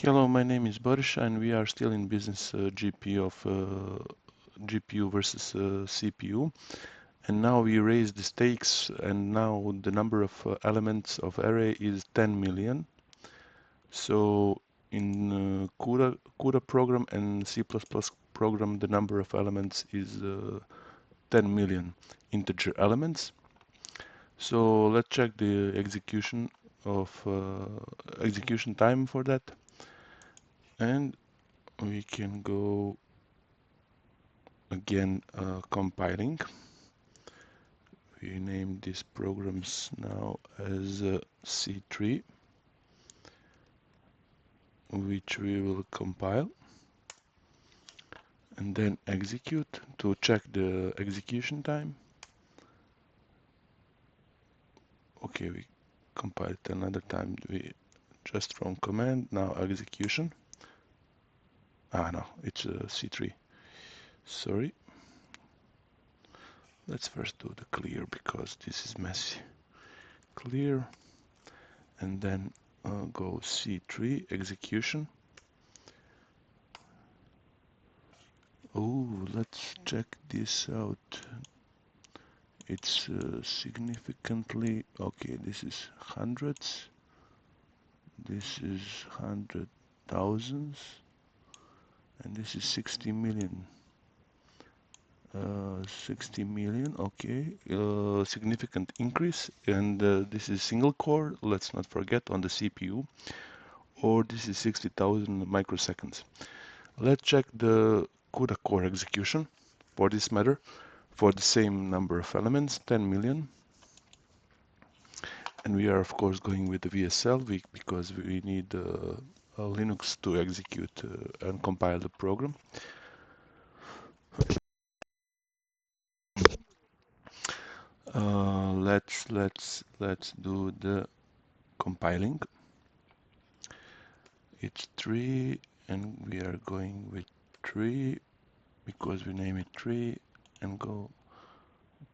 Hello, my name is Boris, and we are still in business GPU versus CPU. And now we raise the stakes, and now the number of elements of array is 10 million. So in CUDA program and C++ program, the number of elements is 10 million integer elements. So let's check the execution time for that, and we can go again compiling. We name these programs now as C3, which we will compile and then execute to check the execution time. Okay, we compile it another time. We just from command, now execution. No, it's C3. Sorry. Let's first do the clear because this is messy. Clear, and then go C3 execution. Oh, let's check this out. It's significantly okay. This is hundreds. This is 100,000s, and this is 60 million. 60 million, okay, significant increase, and this is single core, let's not forget, on the CPU, or this is 60,000 microseconds. Let's check the CUDA core execution for this matter, for the same number of elements, 10 million. And we are of course going with the VSL because we need Linux to execute and compile the program. Let's do the compiling. It's 3, and we are going with 3 because we name it 3, and go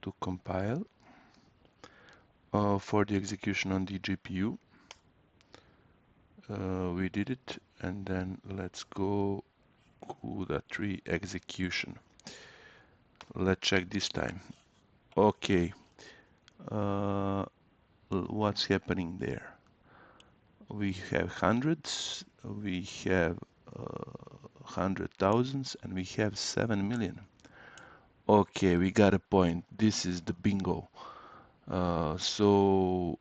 to compile for the execution on the GPU. We did it, and then let's go CUDA 3 execution. Let's check this time. Okay, what's happening there? We have hundreds, we have 100,000s, and we have 7 million. Okay, we got a point. This is the bingo. So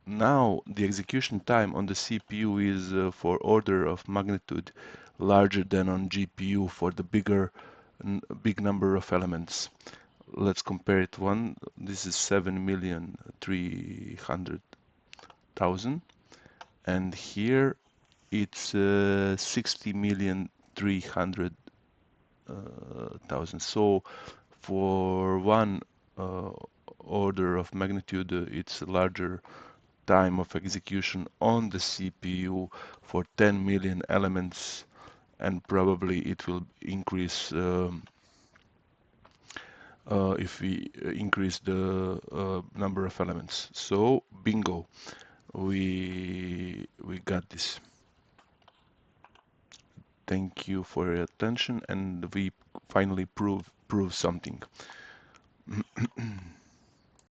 now the execution time on the CPU is for order of magnitude larger than on GPU for the big number of elements. Let's compare it one. This is 7,300,000, and here it's 60,300,000. So for one order of magnitude, it's larger time of execution on the CPU for 10 million elements, and probably it will increase if we increase the number of elements. So bingo, we got this. Thank you for your attention, and we finally prove something.